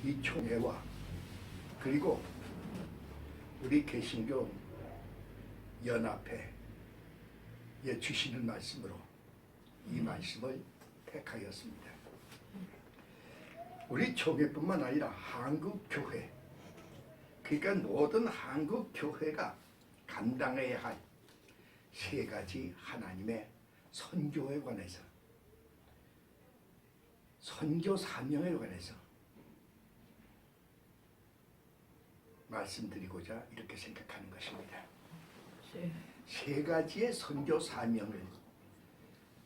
이 총회와 그리고 우리 개신교 연합회에 주시는 말씀으로 이 말씀을 택하였습니다. 우리 총회뿐만 아니라 한국교회, 그러니까 모든 한국교회가 감당해야 할 세 가지 하나님의 선교에 관해서, 선교 사명에 관해서 말씀드리고자 이렇게 생각하는 것입니다. 세 가지의 선교 사명을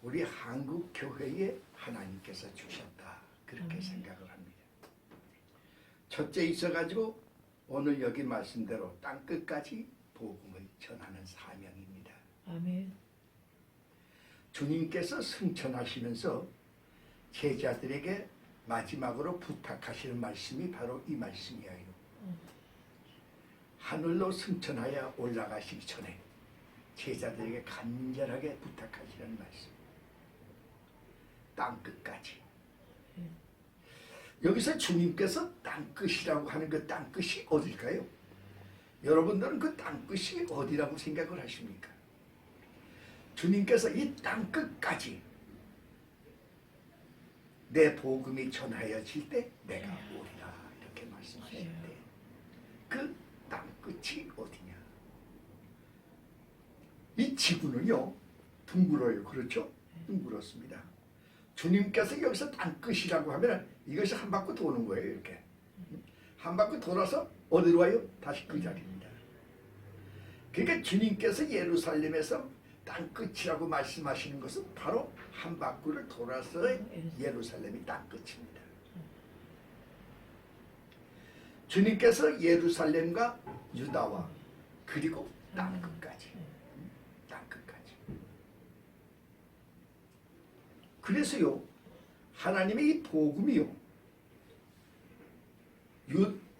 우리 한국교회에 하나님께서 주셨다, 그렇게 생각을 합니다. 첫째 있어가지고 오늘 여기 말씀대로 땅끝까지 복음을 전하는 사명입니다. 아멘. 주님께서 승천하시면서 제자들에게 마지막으로 부탁하시는 말씀이 바로 이 말씀이에요. 하늘로 승천하여 올라가시기 전에 제자들에게 간절하게 부탁하시는 말씀. 땅끝까지. 여기서 주님께서 땅끝이라고 하는 그 땅끝이 어딜까요? 여러분들은 그 땅끝이 어디라고 생각을 하십니까? 주님께서 이 땅끝까지 내 복음이 전하여질 때 내가 오리라, 이렇게 말씀하실 때 그 땅끝이 어디냐? 이 지구는요 둥글어요. 그렇죠? 둥그렇습니다. 주님께서 여기서 땅끝이라고 하면 이것이 한 바퀴 도는 거예요. 이렇게 한 바퀴 돌아서 어디로 와요? 다시 그 자리입니다. 그러니까 주님께서 예루살렘에서 땅끝이라고 말씀하시는 것은 바로 한 바퀴를 돌아서 예루살렘이 땅끝입니다. 주님께서 예루살렘과 유다와 그리고 땅끝까지, 땅끝까지. 그래서요 하나님의 이 복음이요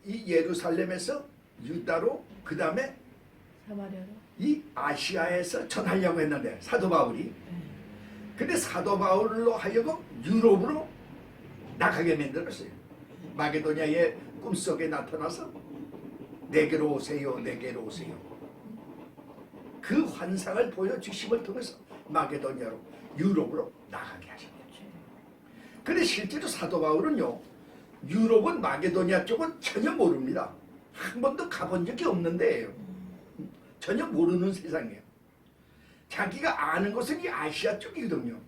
이 예루살렘에서 유다로, 그 다음에 사마리아로, 이 아시아에서 전하려고 했는데 사도 바울이, 근데 사도 바울로 하여금 유럽으로 나가게 만들었어요. 마게도냐의 꿈속에 나타나서 내게로 오세요, 내게로 오세요. 그 환상을 보여주심을 통해서 마게도냐로, 유럽으로 나가게 하셨죠. 근데 실제로 사도 바울은요 유럽은, 마게도냐 쪽은 전혀 모릅니다. 한 번도 가본 적이 없는데 전혀 모르는 세상이에요. 자기가 아는 것은 이 아시아 쪽이거든요.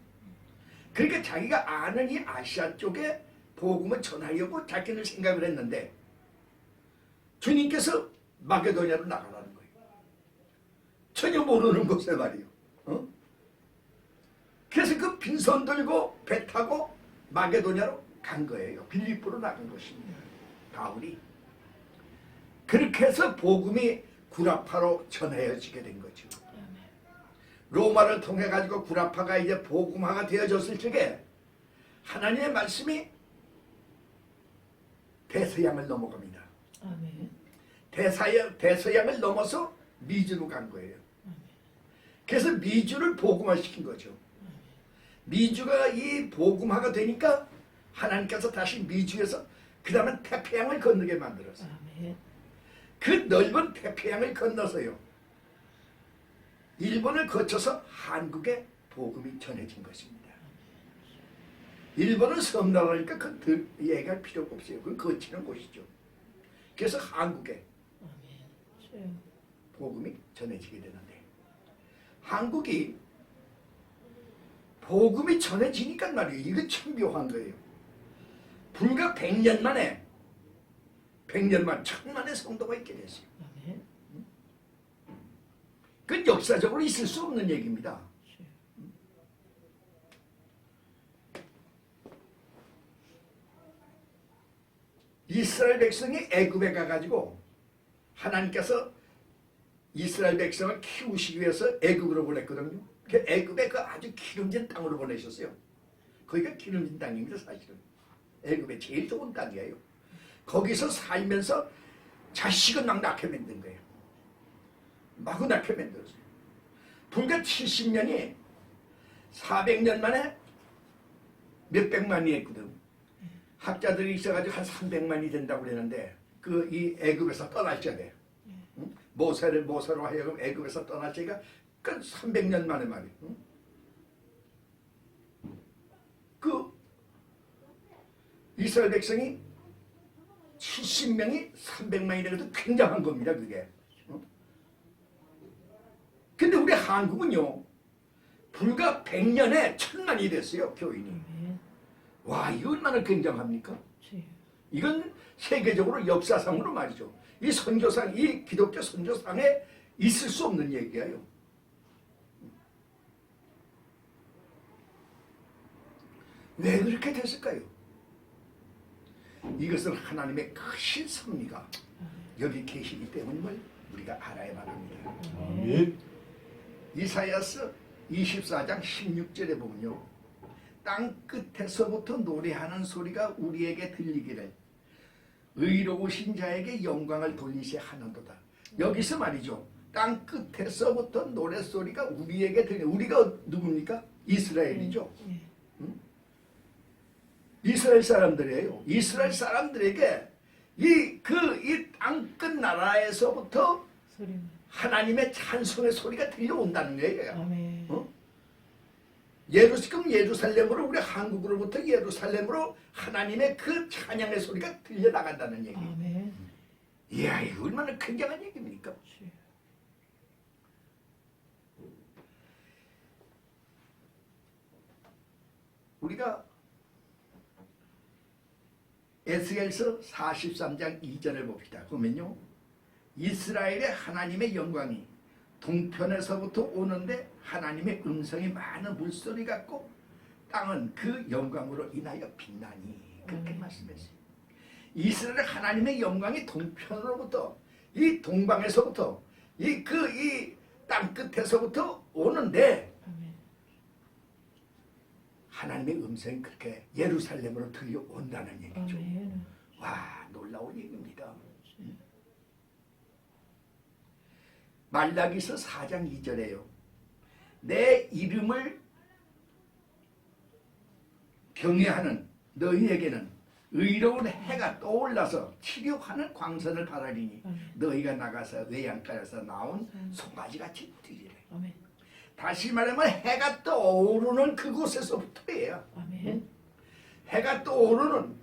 그러니까 자기가 아는 이 아시아 쪽에 복음을 전하려고 자기는 생각을 했는데 주님께서 마게도냐로 나가라는 거예요. 전혀 모르는 곳에 말이에요. 그래서 그 빈손 들고 배 타고 마게도냐로 간 거예요. 빌립보로 나간 것입니다. 바울이. 그렇게 해서 복음이 구라파로 전해지게 된 거죠. 로마를 통해 가지고 구라파가 이제 복음화가 되어졌을 적에 하나님의 말씀이 대서양을 넘어갑니다. 아멘. 대서양을 넘어서 미주로 간 거예요. 그래서 미주를 복음화시킨 거죠. 미주가 이 복음화가 되니까 하나님께서 다시 미주에서 그 다음에 태평양을 건너게 만들었어요. 아멘. 그 넓은 태평양을 건너서요 일본을 거쳐서 한국에 복음이 전해진 것입니다. 일본은 섬나라니까 그 얘기할 필요가 없어요. 그건 거치는 곳이죠. 그래서 한국에 복음이 전해지게 되는데, 한국이 복음이 전해지니까 말이에요. 이거 참 묘한 거예요. 불과 100년 만에 1000만의 성도가 있게 됐어요. 그건 역사적으로 있을 수 없는 얘기입니다. 이스라엘 백성이 애굽에 가가지고 하나님께서 이스라엘 백성을 키우시기 위해서 애굽으로 보냈거든요. 그 애굽에 그 아주 기름진 땅으로 보내셨어요. 거기가 기름진 땅입니다. 사실은 애굽의 제일 좋은 땅이에요. 거기서 살면서 자식은 막 낳게 만든 거예요. 마구 낳게 만들었어요. 불과 70년이 400년 만에 몇백만이 했거든. 학자들이 있어가지고 한 300만이 된다고 그랬는데 그 이 애굽에서 떠날 적에 응? 모세로 하여금 애굽에서 떠날 적에 그 300년 만에 말이에요. 응? 그 이스라엘 백성이 70명이 300만이 되어도 굉장한 겁니다. 그게. 응? 근데 우리 한국은요 불과 100년에 1000만이 됐어요. 교인이. 아멘. 와, 이거 얼마나 굉장합니까? 주여. 이건 세계적으로 역사상으로 말이죠. 이 선교상, 이 기독교 선교상에 있을 수 없는 얘기예요. 왜 그렇게 됐을까요? 이것은 하나님의 크신 섭리가 여기 계시기 때문임을 우리가 알아야만 합니다. 아멘. 이사야서 24장 16절에 보면요. 땅 끝에서부터 노래하는 소리가 우리에게 들리기를 의로우신 자에게 영광을 돌리시 하는도다. 여기서 말이죠. 땅 끝에서부터 노래소리가 우리에게 들려. 우리가 누굽니까? 이스라엘이죠. 예. 이스라엘 사람들이에요. 이스라엘 사람들에게 이 땅 끝 나라에서부터 소리만. 하나님의 찬송의 소리가 들려온다는 거예요. 아멘. 지금 예루살렘으로 우리 한국으로부터 예루살렘으로 하나님의 그 찬양의 소리가 들려나간다는 얘기. 아멘. 이야, 이거 얼마나 굉장한 얘기입니까? 주여. 우리가 에스겔서 43장 2절을 봅시다. 보면요. 이스라엘의 하나님의 영광이 동편에서부터 오는데 하나님의 음성이 많은 물소리 같고 땅은 그 영광으로 인하여 빛나니. 그렇게 말씀했어요. 이스라엘 하나님의 영광이 동편으로부터 이 동방에서부터 이 땅 끝에서부터 오는데 아멘. 하나님의 음성이 그렇게 예루살렘으로 들려온다는 얘기죠. 아멘. 와, 놀라운 얘기입니다. 말라기서 4장 2절에요. 내 이름을 경외하는 너희에게는 의로운 해가 떠올라서 치료하는 광선을 바라리니 아멘. 너희가 나가서 외양간에서 나온 송아지같이 뛰리라. 아멘. 다시 말하면 해가 떠오르는 그곳에서부터예요. 아멘. 해가 떠오르는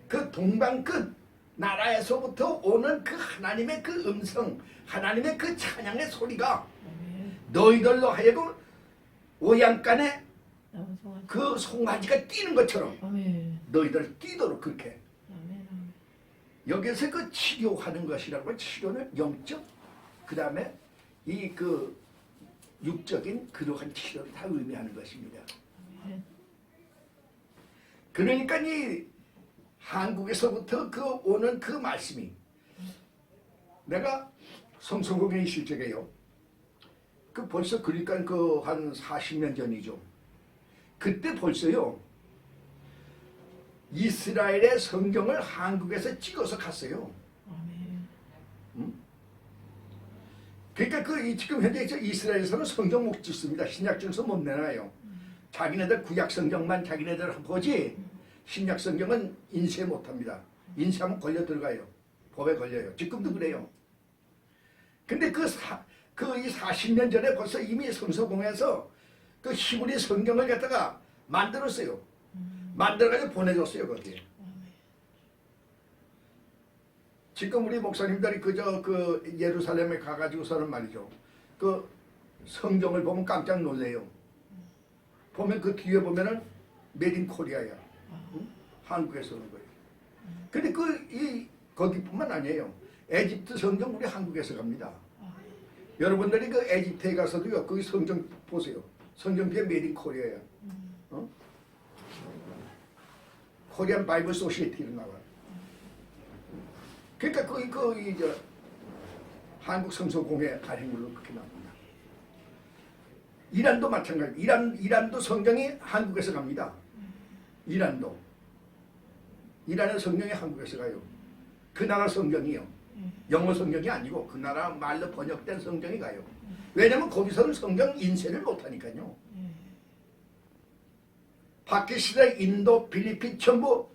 그 동방 끝 나라에서부터 오는 그 하나님의 그 음성, 하나님의 그 찬양의 소리가 아멘. 너희들로 하여금 오양간에 남은 송아지. 그 송아지가 뛰는 것처럼 아멘. 너희들 뛰도록 그렇게. 아멘. 아멘. 여기서 그 치료하는 것이라고, 치료는 영적, 그 다음에 이 그 육적인 그러한 치료를 다 의미하는 것입니다. 아멘. 그러니까 이 한국에서부터 그 오는 그 말씀이, 내가 성서공회 있을 적에요. 그 벌써 그러니까 그 한 40년 전이죠. 그때 벌써요. 이스라엘의 성경을 한국에서 찍어서 갔어요. 아멘. 그러니까 지금 현재 이스라엘에서는 성경 못 찍습니다. 신약 증서 못 내놔요. 자기네들 구약 성경만 자기네들 보지 신약 성경은 인쇄 못 합니다. 인쇄하면 걸려 들어가요. 법에 걸려요. 지금도 그래요. 근데 이 40년 전에 벌써 이미 성서공회에서 그 히브리 성경을 갖다가 만들었어요. 만들어가지고 보내줬어요. 거기에. 지금 우리 목사님들이 그 예루살렘에 가가지고서는 말이죠. 그 성경을 보면 깜짝 놀래요. 보면 그 뒤에 보면은 메이드 인 코리아야. 응? 한국에서 오는 거예요. 근데 거기뿐만 아니에요. 에집트 성경 우리 한국에서 갑니다. 여러분들이 그 에집트에 가서도요. 거기 성경 보세요. 성경 뒤에 메이드 인 코리아야. 어? 코리안 바이블 소시에티로 나와요. 그러니까 한국 성서공회 발행물로 그렇게 나옵니다. 이란도 마찬가지. 이란도 성경이 한국에서 갑니다. 이란의 성경이 한국에서 가요. 그 나라 성경이요. 영어 성경이 아니고 그 나라 말로 번역된 성경이 가요. 왜냐면 거기서는 성경 인쇄를 못하니까요. 파키스탄, 인도, 필리핀 전부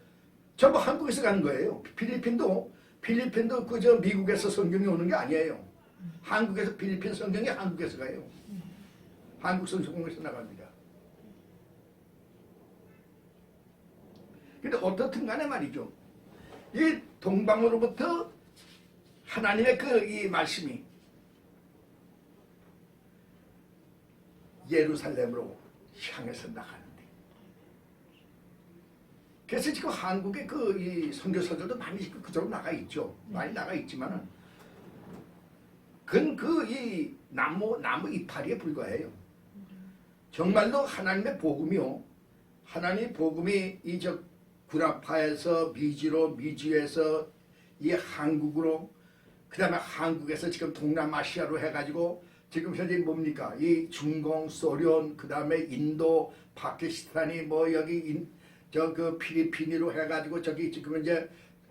전부 한국에서 가는 거예요. 필리핀도 그저 미국에서 성경이 오는 게 아니에요. 한국에서 필리핀 성경이 한국에서 가요. 한국 성경에서 나갑니다. 근데 어떻든 간에 말이죠. 이 동방으로부터 하나님의 이 말씀이 예루살렘으로 향해서 나가는데, 그래서 지금 한국의 이 선교사들도 많이 그쪽으로 나가 있죠. 많이 나가 있지만은 그건 이 나무 이파리에 불과해요. 정말로 하나님의 복음이요. 하나님의 복음이 이 구라파에서 미주에서 이 한국으로, 그 다음에 한국에서 지금 동남아시아로 해가지고 지금 현재 뭡니까? 이 중공, 소련, 그 다음에 인도, 파키스탄이 뭐 여기 그 필리핀으로 해가지고 저기 지금 이제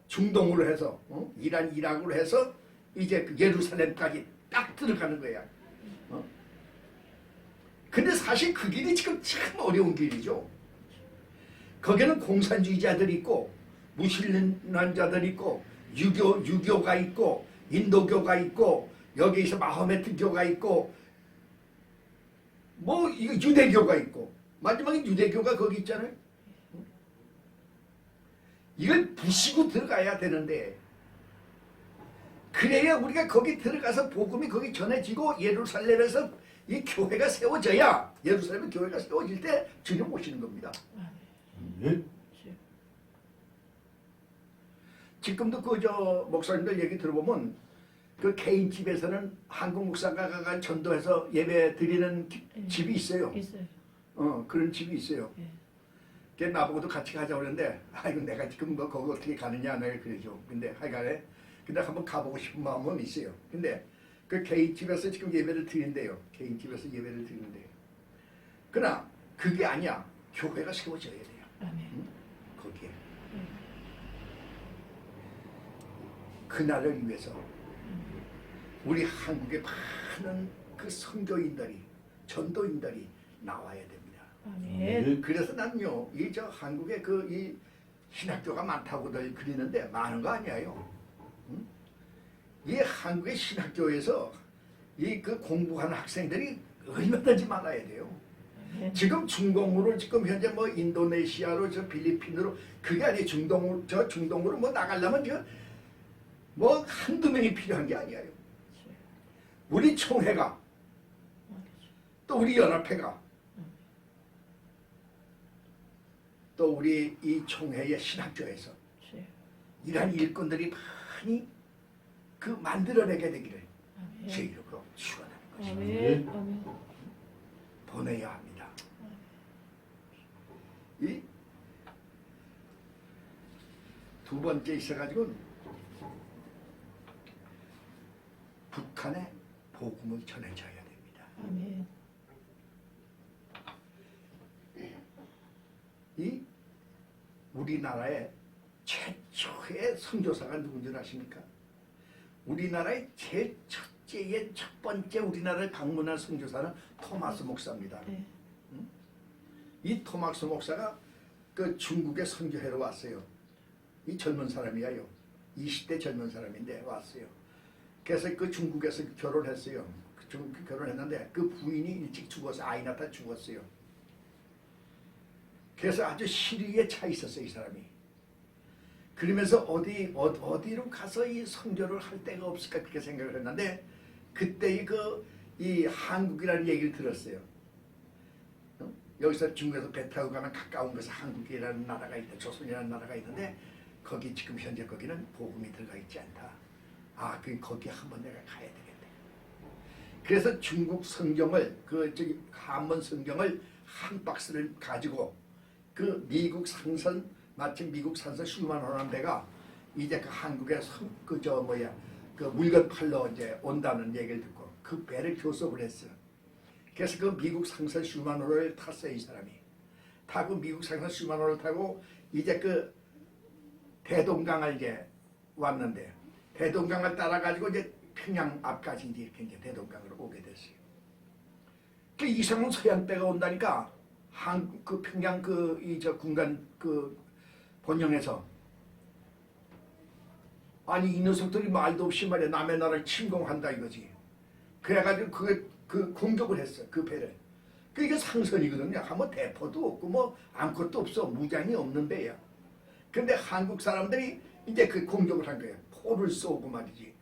중동으로 해서 이란, 이락으로 해서 이제 그 예루살렘까지 딱 들어가는 거야. 근데 사실 그 길이 지금 참 어려운 길이죠. 거기는 공산주의자들이 있고 무신론자들이 있고 유교가 있고 인도교가 있고 여기에서 마호메트교가 있고 뭐 이거 유대교가 있고 마지막에 유대교가 거기 있잖아요. 이걸 부시고 들어가야 되는데, 그래야 우리가 거기 들어가서 복음이 거기 전해지고 예루살렘에서 이 교회가 세워져야, 예루살렘 교회가 세워질 때 주님 오시는 겁니다. 예? 지금도 목사님들 얘기 들어보면 그 개인 집에서는 한국 목사가 전도해서 예배 드리는 집이 있어요. 있어요. 그런 집이 있어요. 예. 걔 나보고도 같이 가자고 그러는데, 아이고 내가 지금 뭐 거기 어떻게 가느냐 내가 그러죠. 근데 하여간에 근데 한번 가보고 싶은 마음은 있어요. 근데 그 개인 집에서 지금 예배를 드린대요. 개인 집에서 예배를 드리는데요. 그러나 그게 아니야. 교회가 세워져야 돼요. 아멘. 거기에. 그날을 위해서 우리 한국의 많은 그 선교인들이, 전도인들이 나와야 됩니다. 아멘. 그래서 난요, 한국에 이 신학교가 많다고들 그리는데 많은 거 아니에요. 이 한국의 신학교에서 그 공부하는 학생들이 얼마든지 많아야 돼요. 지금 중동으로 지금 현재 뭐 인도네시아로 필리핀으로 그게 아니에요. 중동으로 뭐 나가려면 뭐 한두 명이 필요한 게 아니에요. 우리 총회가 또 우리 연합회가 또 우리 이 총회의 신학교에서 이러한 일꾼들이 많이 만들어내게 되기를 제 이름으로 축원하는 것입니다. 아멘. 아멘. 보내야 합니다. 이 두 번째 있어가지고 북한에 복음을 전해줘야 됩니다. 아멘. 이 우리나라의 최초의 선교사가 누군지 아십니까? 우리나라의 제일 첫 번째 우리나라를 방문한 선교사는 토마스 목사입니다. 네. 이 토마스 목사가 그 중국에 선교하러 왔어요. 이 젊은 사람이에요. 20대 젊은 사람인데 왔어요. 그래서 그 중국에서 결혼했어요. 결혼했는데 그 부인이 일찍 죽어서 아이 낳다 죽었어요. 그래서 아주 시리에 차 있었어요, 이 사람이. 그러면서 어디로 가서 이 선교를 할 데가 없을까 그렇게 생각을 했는데, 그때 이 한국이라는 얘기를 들었어요. 여기서 중국에서 배 타고 가면 가까운 곳에 한국이라는 나라가 있다, 조선이라는 나라가 있는데 거기 지금 현재 거기는 복음이 들어가 있지 않다. 거기 한번 내가 가야 되겠다. 그래서 중국 성경을 한문 성경을 한 박스를 가지고 미국 상선, 마침 미국 상선 슈만호라는 데가 이제 한국에 물건 팔러 이제 온다는 얘기를 듣고 그 배를 교섭을 했어요. 그래서 그 미국 상선 슈만호를 탔어요, 이 사람이. 타고 미국 상선 슈만호를 타고 이제 대동강을 이제 왔는데, 대동강을 따라가지고 이제 평양 앞까지 이렇게 대동강으로 오게 됐어요. 그 이상한 서양배가 온다니까 평양 군간 본영에서 아니 이 녀석들이 말도 없이 말이야 남의 나라를 침공한다 이거지. 그래가지고 그 공격을 했어 그 배를. 그게 상선이거든요. 하면 대포도 없고 뭐 아무것도 없어. 무장이 없는 배야. 근데 한국 사람들이 이제 그 공격을 한 거예요. 포를 쏘고 말이지.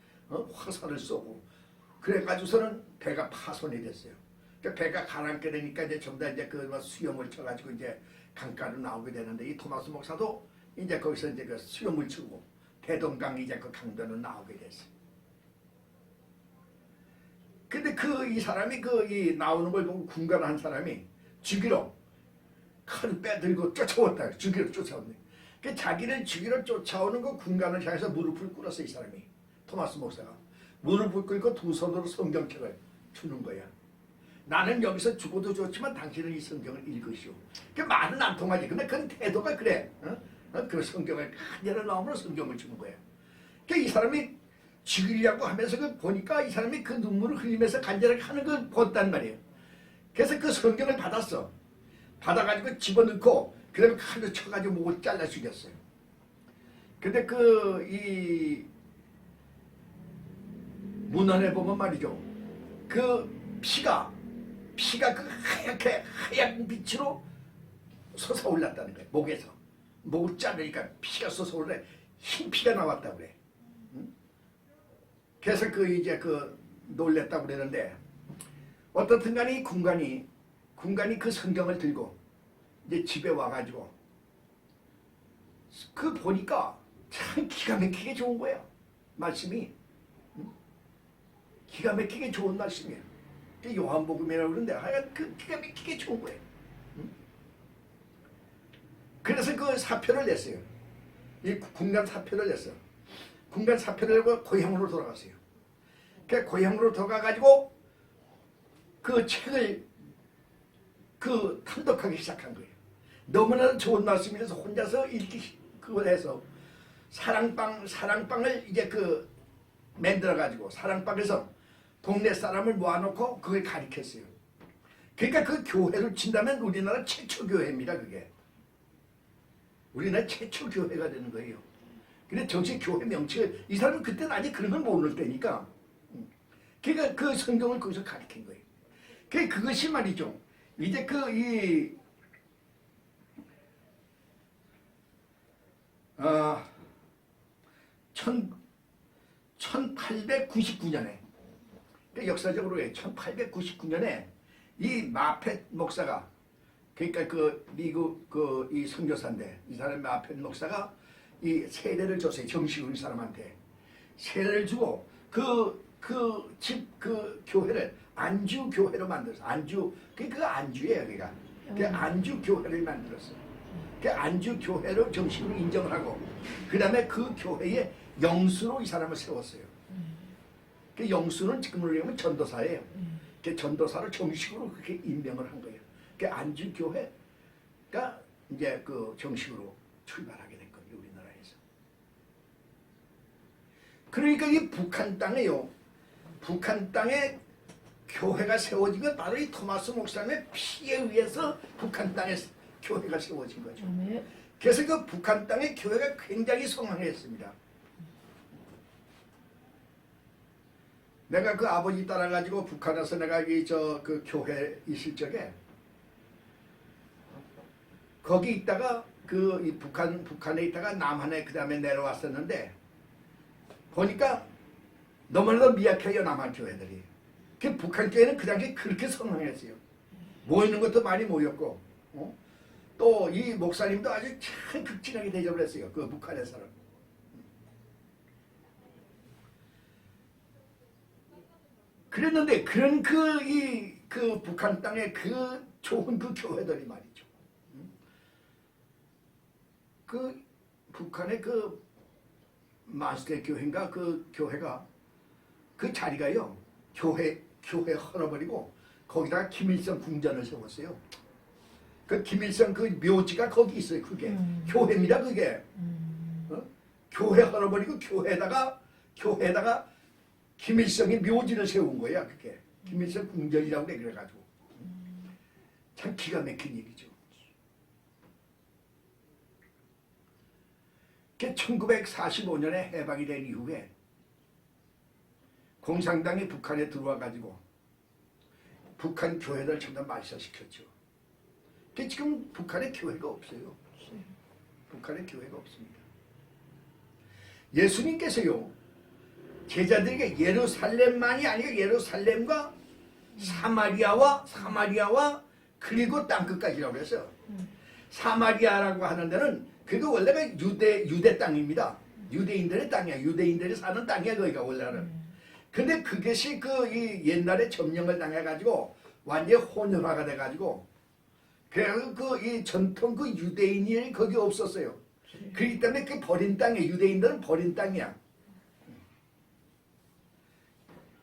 화살을 쏘고. 그래가지고서는 배가 파손이 됐어요. 그러니까 배가 가라앉게 되니까 이제 전부 다 이제 그 수염을 쳐가지고 이제 강가로 나오게 되는데 이 토마스 목사도 이제 거기서 이제 그 수염을 치고 대동강 이제 그 강변으로 나오게 됐어요. 근데 이 사람이 이 나오는 걸 보고 군간한 사람이 죽이러 칼을 빼들고 쫓아왔다. 죽이러 쫓아왔네. 그 자기를 죽이러 쫓아오는 그 군간을 향해서 무릎을 꿇었어 이 사람이. 토마스 목사가 무릎을 꿇고 두 손으로 성경책을 주는 거야. 나는 여기서 죽어도 좋지만 당신은 이 성경을 읽으시오. 그 말은 안 통하지. 근데 그 태도가 그래. 그 성경을 간절한 마음으로 성경을 주는 거야. 그 이 사람이 죽이려고 하면서 보니까 이 사람이 그 눈물을 흘리면서 간절하게 하는 걸 봤단 말이에요. 그래서 그 성경을 받았어. 받아가지고 집어넣고 그다음에 칼로 쳐가지고 목을 잘라 죽였어요. 근데 이 문헌에 보면 말이죠. 그 피가 그 하얀 빛으로 솟아올랐다는 거예요. 목에서. 목을 자르니까 피가 솟아올라 흰 피가 나왔다고 그래. 그래서 이제 놀랬다고 그러는데 어떻든 간에 이 군관이 그 성경을 들고 이제 집에 와가지고 보니까 참 기가 막히게 좋은 거야. 말씀이. 기가 막히게 좋은 말씀이야. 요한복음이라고 그러는데 하여간 기가 막히게 좋은 거예요. 그래서 그 사표를 냈어요. 이 군간 사표를 냈어. 군간 사표를 내고 고향으로 돌아갔어요. 그 고향으로 돌아가가지고 그 책을 탐독하기 시작한 거예요. 너무나 좋은 말씀이라서 혼자서 읽기 그걸 해서 사랑방을 이제 만들어가지고 사랑방에서 동네 사람을 모아놓고 그걸 가르쳤어요. 그러니까 그 교회를 친다면 우리나라 최초 교회입니다. 그게. 우리나라 최초 교회가 되는 거예요. 근데 정식 교회 명칭을 이 사람은 그때는 아직 그런 걸 모를 때니까 그러니까 그 성경을 거기서 가르친 거예요. 그것이 말이죠. 이제 1899년에 역사적으로 1899년에 이 마펫 목사가 그러니까 미국 이 선교사인데 이 사람 마펫 목사가 이 세례를 줬어요. 정식으로 이 사람한테 세례를 주고 교회를 안주 교회로 만들었어. 안주 안주예요. 그 안주 교회를 만들었어. 그 안주 교회로 정식으로 인정을 하고 그 다음에 그 교회의 영수로 이 사람을 세웠어요. 그 영수는 지금으로 얘기하면 전도사예요. 그 전도사를 정식으로 그렇게 임명을 한 거예요. 그 안주 교회가 이제 정식으로 출발하게 된 거예요. 우리나라에서. 그러니까 이 북한 땅에요. 북한 땅에 교회가 세워진 건 바로 이 토마스 목사님의 피에 의해서 북한 땅에 교회가 세워진 거죠. 그래서 그 북한 땅의 교회가 굉장히 성황했습니다. 내가 아버지 따라가지고 북한에서 내가 그 교회 있을 적에 거기 있다가 이 북한에 있다가 남한에 그 다음에 내려왔었는데 보니까 너무나도 미약해요. 남한 교회들이. 그 북한 교회는 그 당시에 그렇게 성황했어요. 모이는 것도 많이 모였고 또 이 목사님도 아주 참 극진하게 대접을 했어요. 그 북한에서는. 그랬는데 그런 북한 땅에 좋은 교회들이 말이죠. 북한의 마스터 교회인가 교회가 자리가요. 교회 헐어버리고 거기다가 김일성 궁전을 세웠어요. 김일성 묘지가 거기 있어요. 그게 교회입니다. 그게. 교회 헐어버리고 교회에다가 김일성이 묘지를 세운 거야. 그게 김일성 궁전이라고 그래가지고 참 기가 막힌 얘기죠. 1945년에 해방이 된 이후에 공산당이 북한에 들어와 가지고 북한 교회를 전부 말살시켰죠. 지금 북한에 교회가 없어요. 북한에 교회가 없습니다. 예수님께서요 제자들에게 예루살렘만이 아니고 예루살렘과 사마리아와 그리고 땅끝까지라고 해서 사마리아라고 하는 데는 그게 원래가 유대 땅입니다. 유대인들의 땅이야. 유대인들이 사는 땅이야 거기가 원래는. 근데 그것이 이 옛날에 점령을 당해가지고 완전 혼혈화가 돼가지고 그래서 이 전통 유대인이 거기 없었어요. 그렇기 때문에 그 버린 땅에 유대인들은 버린 땅이야.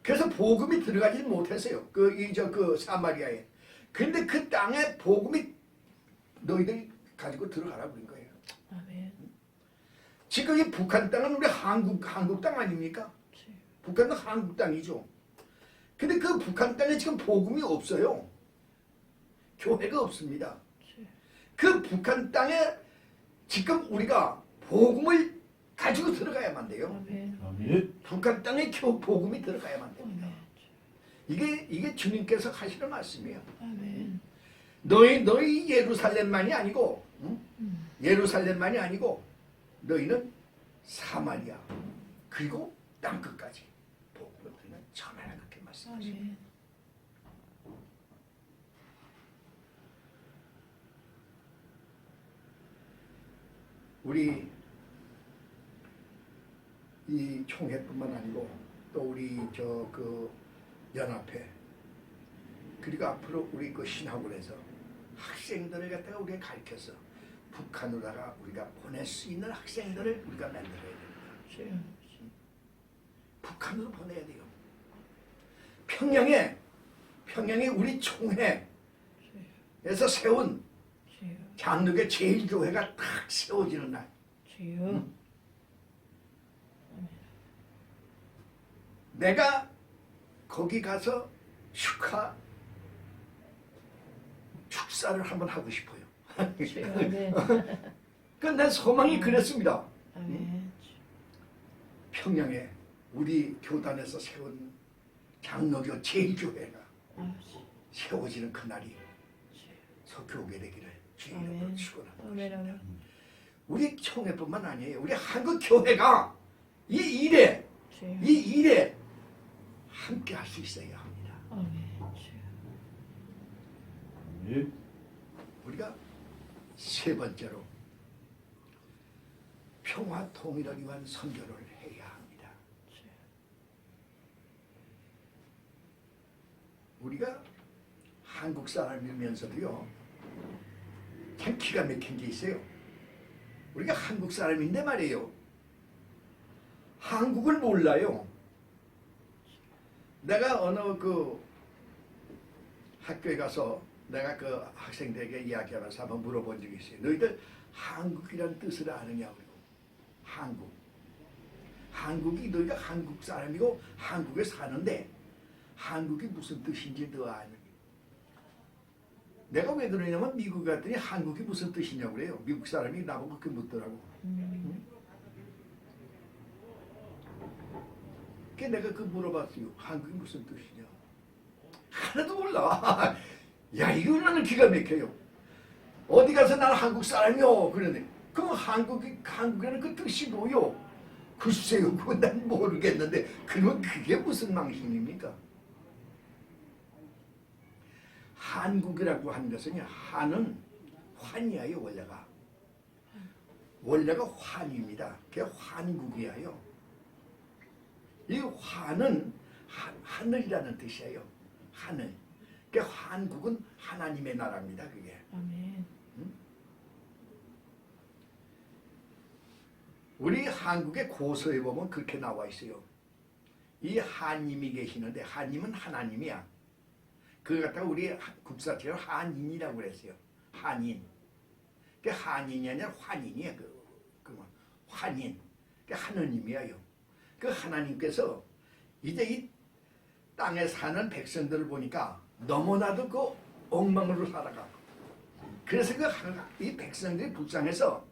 그래서 복음이 들어가지 못했어요. 그 사마리아에. 근데 그 땅에 복음이 너희들이 가지고 들어가라 그런 거예요. 아멘. 지금 이 북한 땅은 우리 한국 땅 아닙니까? 북한은 한국 땅이죠. 근데 그 북한 땅에 지금 복음이 없어요. 교회가 없습니다. 그 북한 땅에 지금 우리가 복음을 가지고 들어가야만 돼요. 아멘. 북한 땅에 복음이 들어가야만 됩니다. 이게 주님께서 하시는 말씀이에요. 아멘. 너희 예루살렘만이 아니고 예루살렘만이 아니고 너희는 사마리아 그리고 땅끝까지 복음을 전하라 그렇게 말씀하십니다. 아멘. 우리 이 총회뿐만 아니고 또 우리 연합회 그리고 앞으로 우리 신학원에서 학생들을 갖다가 우리가 가르쳐서 북한으로다가 우리가 보낼 수 있는 학생들을 우리가 만들어야 됩니다. 북한으로 보내야 돼요. 평양에 우리 총회에서 세운 장로교 제일교회가 딱 세워지는 날. 내가 거기 가서 축사를 한번 하고 싶어요. 내 소망이 그랬습니다. 평양에 우리 교단에서 세운 장로교 제일교회가 세워지는 그날이 속히 오게 되기를 주의 이름으로 축원합니다. 우리 총회뿐만 아니에요. 우리 한국 교회가 이 일에 함께 할 수 있어야 합니다. 우리가 세 번째로 평화 통일을 위한 선교를 해야 합니다. 우리가 한국 사람이면서도요 참 기가 막힌 게 있어요. 우리가 한국 사람인데 말이에요. 한국을 몰라요. 내가 어느 학교에 가서 내가 학생들에게 이야기하면서 한번 물어본 적이 있어요. 너희들 한국이란 뜻을 아느냐고. 한국이 너희가 한국 사람이고 한국에 사는데 한국이 무슨 뜻인지 너 아느냐. 내가 왜 그러냐면 미국 갔더니 한국이 무슨 뜻이냐고 그래요. 미국 사람이 나보고 그렇게 묻더라고. 그래서 내가 물어봤어요. 한국이 무슨 뜻이냐. 하나도 몰라. 야 이거 나는 기가 막혀요. 어디 가서 나는 한국 사람이요. 그러네. 그럼 한국에는 그 뜻이 뭐요? 글쎄요. 그건 난 모르겠는데 그러면 그게 무슨 망신입니까? 한국이라고 하는 것은 한은 환이에요. 원래가 환입니다. 그게 환국이에요. 이 환은 하늘이라는 뜻이에요. 하늘. 그 한국은 하나님의 나라입니다. 그게. 아멘. 우리 한국의 고서에 보면 그렇게 나와 있어요. 이 하님이 계시는데 하님은 하나님이야. 그걸 갖다가 우리 국사처럼 한인이라고 그랬어요. 한인. 그 한인이 아니라 환인이야. 환인. 그 하느님이에요. 그 하나님께서 이제 이 땅에 사는 백성들을 보니까 너무나도 엉망으로 살아가고 그래서 이 백성들이 불쌍해서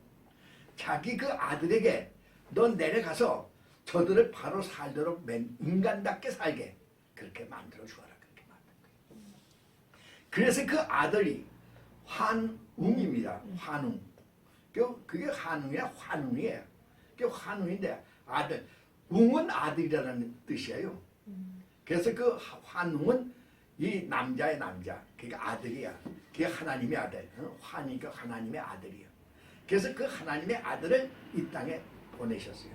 자기 그 아들에게 넌 내려가서 저들을 바로 살도록 인간답게 살게 그렇게 만들어 주어라. 그렇게 만든 거예요. 그래서 그 아들이 환웅입니다. 환웅. 그게 환웅이야. 환웅이에요. 그게 환웅인데 아들. 웅은 아들이라는 뜻이에요. 그래서 그 환웅은 이 남자의 남자. 그러니까 아들이야. 그게 하나님의 아들. 환이니까 하나님의 아들이야. 그래서 그 하나님의 아들을 이 땅에 보내셨어요.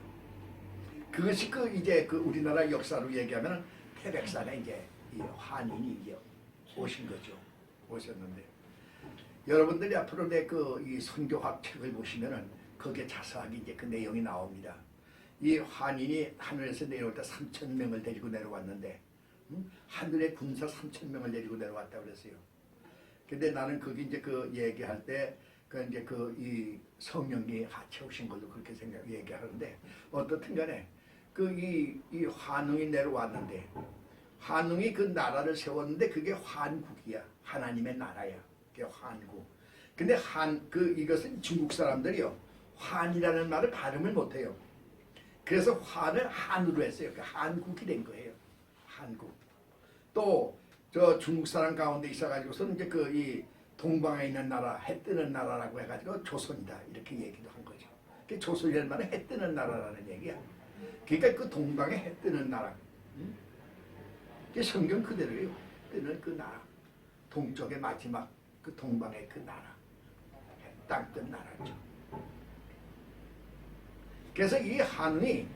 그것이 이제 우리나라 역사로 얘기하면 태백산에 이제 이 환인이 이제 오신 거죠. 오셨는데 여러분들이 앞으로 내 이 선교학 책을 보시면은 거기에 자세하게 이제 그 내용이 나옵니다. 이 환인이 하늘에서 내려올 때 3,000명을 데리고 내려왔는데 하늘의 군사 3,000명을 데리고 내려왔다 그랬어요. 근데 나는 거기 이제 얘기할 때 이제 이 성령이 같이 오신 걸로 그렇게 얘기하는데 어떻든 간에 이 환웅이 내려왔는데 환웅이 그 나라를 세웠는데 그게 환국이야. 하나님의 나라야. 그게 환국. 근데 이것은 중국 사람들이요. 환이라는 말을 발음을 못해요. 그래서 환을 한으로 했어요. 한국이 된 거예요. 한국. 또 저 중국 사람 가운데 있어가지고서는 이제 이 동방에 있는 나라, 해 뜨는 나라라고 해가지고 조선이다 이렇게 얘기도 한 거죠. 조선이라는 말은 해 뜨는 나라라는 얘기야. 그러니까 그 동방에 해 뜨는 나라. 그게 성경 그대로예요. 뜨는 그 나라. 동쪽의 마지막 그 동방의 그 나라. 땅 뜬 나라죠. 그래서 이 한웅이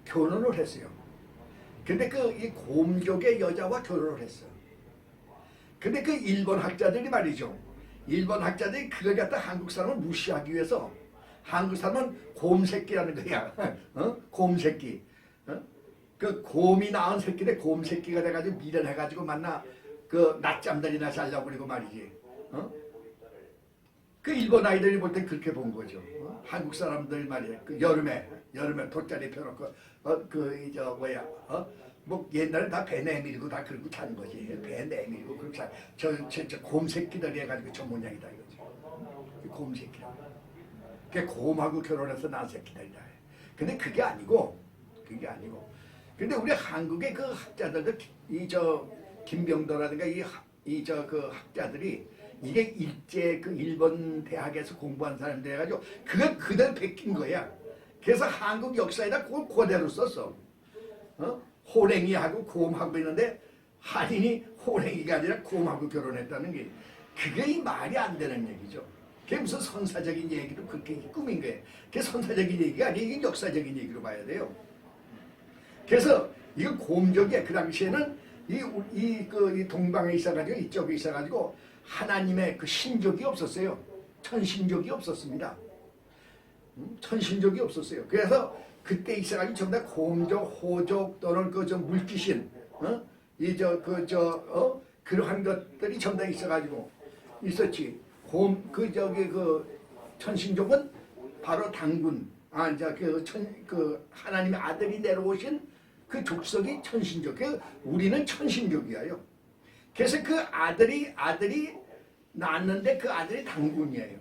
결혼을 했어요. 근데 이 곰족의 여자와 결혼을 했어. 근데 일본 학자들이 말이죠. 일본 학자들이 그걸 갖다 한국 사람을 무시하기 위해서 한국 사람은 곰새끼라는 거야. 곰새끼. 그 곰이 낳은 새끼인데 곰새끼가 돼가지고 미련해가지고 만나 낮잠들이나 자려고 그러고 말이지. 그 일본 아이들이 볼 때 그렇게 본 거죠. 한국 사람들 말이야. 여름에 돗자리 펴놓고 뭐 옛날에 다 배 내밀고 다 그러고 자는 거지. 배 내밀고 그렇게 자. 저 곰새끼들이 해가지고 저 모양이다 이거지. 곰새끼라. 그게 곰하고 결혼해서 낳은 새끼들이다. 근데 그게 아니고. 근데 우리 한국의 그 학자들도 김병도라든가 그 학자들이 이게 일제 일본 대학에서 공부한 사람들 해가지고 그걸 그대로 베낀 거야. 그래서 한국 역사에다 그걸 그대로 썼어. 호랭이하고 곰하고 있는데 한인이 호랭이가 아니라 곰하고 결혼했다는 게 그게 말이 안 되는 얘기죠. 그게 무슨 선사적인 얘기로 그렇게 꾸민 거예요. 그게 선사적인 얘기가 아니에요. 이게 역사적인 얘기로 봐야 돼요. 그래서 이거 곰족이야. 그 당시에는 이 동방에 있어가지고 이쪽에 있어가지고 하나님의 신족이 없었어요. 천신족이 없었습니다. 천신족이 없었어요. 그래서 그때 있어가지고 전부 다 곰족, 호족 또는 물귀신, 그러한 것들이 전부 다 있어가지고 있었지. 천신족은 바로 당군, 하나님의 아들이 내려오신 그 족속이 천신족. 우리는 천신족이에요. 그래서 그 아들이 낳았는데 그 아들이 당군이에요.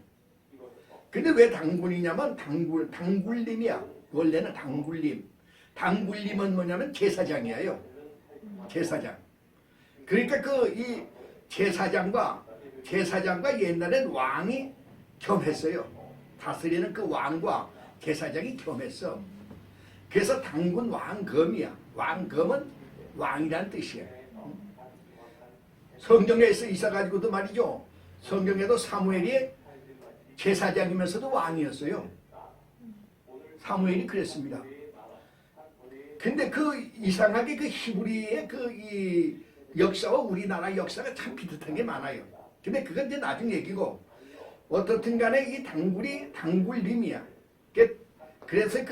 근데 왜 당군이냐면 당굴림이야. 원래는 당굴림. 당굴림은 뭐냐면 제사장이에요. 제사장. 그러니까 이 제사장과 옛날엔 왕이 겸했어요. 다스리는 그 왕과 제사장이 겸했어. 그래서 당군 왕검이야. 왕검은 왕이란 뜻이야. 성경에서 있어가지고도 말이죠. 성경에도 사무엘이 제사장이면서도 왕이었어요. 사무엘이 그랬습니다. 근데 이상하게 히브리의 이 역사와 우리나라 역사가 참 비슷한 게 많아요. 근데 그건 이제 나중 얘기고 어떻든 간에 이 당굴림이야. 그래서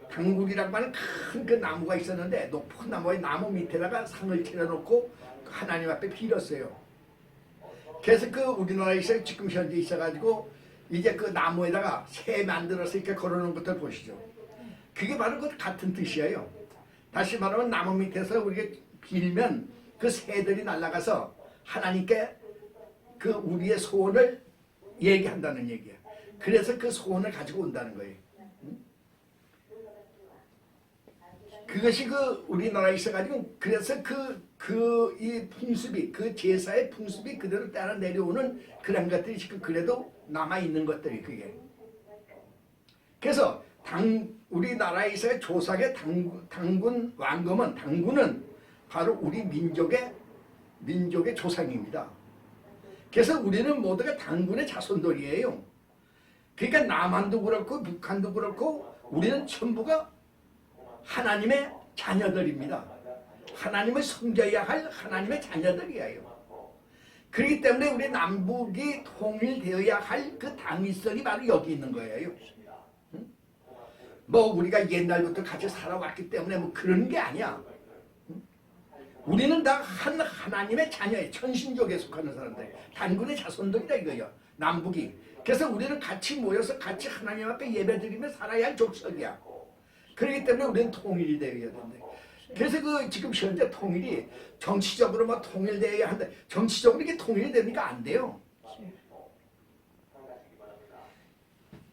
당굴이라고 하는 큰 나무가 있었는데 높은 나무 밑에다가 상을 차려놓고 하나님 앞에 빌었어요. 그래서 우리나라에서 지금 현재 있어가지고 이제 그 나무에다가 새 만들어서 이렇게 걸어놓은 것들 보시죠. 그게 바로 같은 뜻이에요. 다시 말하면 나무 밑에서 우리가 빌면 그 새들이 날아가서 하나님께 그 우리의 소원을 얘기한다는 얘기야. 그래서 그 소원을 가지고 온다는 거예요. 그것이 그 우리나라에 있어가지고 그래서 이 풍습이 그 제사의 풍습이 그대로 따라 내려오는 그런 것들이 지금 그래도 남아 있는 것들이 그게. 그래서 우리나라에서의 조상의 당군 왕검은 당군은 바로 우리 민족의 조상입니다. 그래서 우리는 모두가 당군의 자손들이에요. 그러니까 남한도 그렇고 북한도 그렇고 우리는 전부가 하나님의 자녀들입니다. 하나님을 섬겨야 할 하나님의 자녀들이에요. 그렇기 때문에 우리 남북이 통일되어야 할 그 당위성이 바로 여기 있는 거예요. 뭐 우리가 옛날부터 같이 살아왔기 때문에 뭐 그런 게 아니야. 우리는 다 하나님의 자녀예요. 천신족에 속하는 사람들, 단군의 자손들이다 이거예요. 남북이. 그래서 우리는 같이 모여서 같이 하나님 앞에 예배드리며 살아야 할 족속이야. 그렇기 때문에 우리는 통일이 되어야 된다. 그래서 그 지금 현재 통일이 정치적으로 뭐 통일되어야 한다. 정치적으로 이게 통일이 되니까 안 돼요.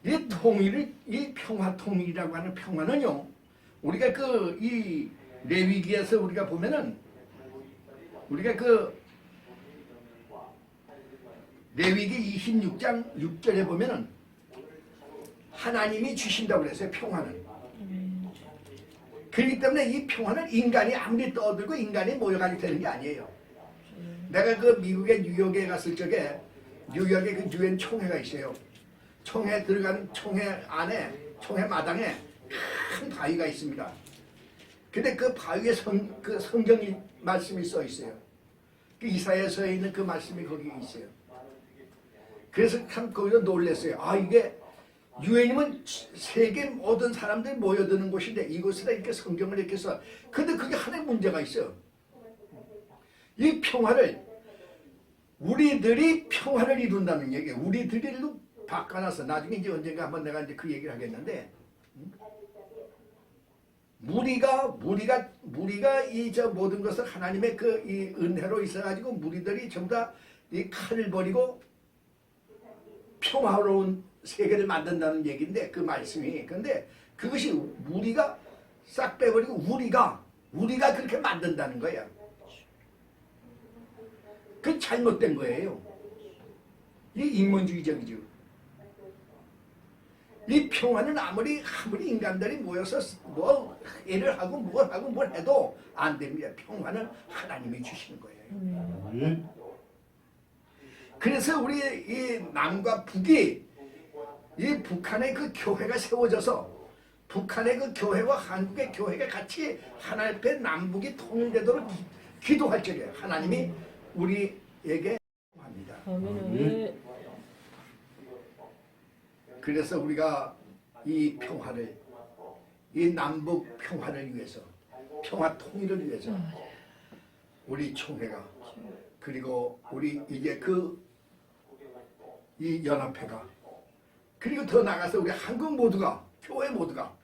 이 통일을, 이 평화 통일이라고 하는 평화는요, 우리가 이 레위기에서 우리가 보면은 우리가 레위기 26장 6절에 보면은 하나님이 주신다고 그랬어요. 평화는. 그렇기 때문에 이 평화는 인간이 아무리 떠들고 인간이 모여가지고 되는 게 아니에요. 내가 그 미국의 뉴욕에 갔을 적에 뉴욕에 그 유엔 총회가 있어요. 총회 들어가는 총회 안에 총회 마당에 큰 바위가 있습니다. 근데 그 바위에 그 성경이 말씀이 써 있어요. 그 이사야서에 있는 그 말씀이 거기 있어요. 그래서 참 거기서 놀랐어요. 아, 이게 유엔이면 세계 모든 사람들이 모여드는 곳인데 이곳에다 이렇게 성경을 이렇게 써. 근데 그게 하나의 문제가 있어요. 이 평화를 우리들이 평화를 이룬다는 얘기예요. 우리들로 바꿔놔서 나중에 이제 언젠가 한번 내가 이제 그 얘기를 하겠는데, 무리가 이 저 모든 것을 하나님의 그 이 은혜로 있어가지고 무리들이 전부 다 이 칼을 버리고 평화로운 세계를 만든다는 얘기인데 그 말씀이. 근데 그것이 무리가 싹 빼버리고 우리가 그렇게 만든다는 거야. 그 잘못된 거예요. 이 인본주의적이죠. 이 평화는 아무리 인간들이 모여서 뭐 애를 하고 뭘 해도 안 됩니다. 평화는 하나님이 주시는 거예요. 아멘. 그래서 우리 이 남과 북이 이 북한의 그 교회가 세워져서 북한의 그 교회와 한국의 교회가 같이 하나님 앞에 남북이 통일되도록 기도할 적에 하나님이 우리에게 합니다. 아멘. 그래서 우리가 이 평화를, 이 남북 평화를 위해서, 평화 통일을 위해서 우리 총회가, 그리고 우리 이제 이 연합회가, 그리고 더 나아가서 우리 한국 모두가, 교회 모두가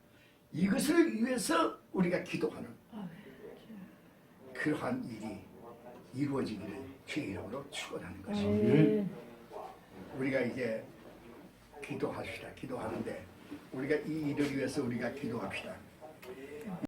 이것을 위해서 우리가 기도하는 그러한 일이 이루어지기를 주의 이름으로 축원하는 것입니다. 아멘. 우리가 이제 기도합시다. 기도하는데 우리가 이 일을 위해서 우리가 기도합시다.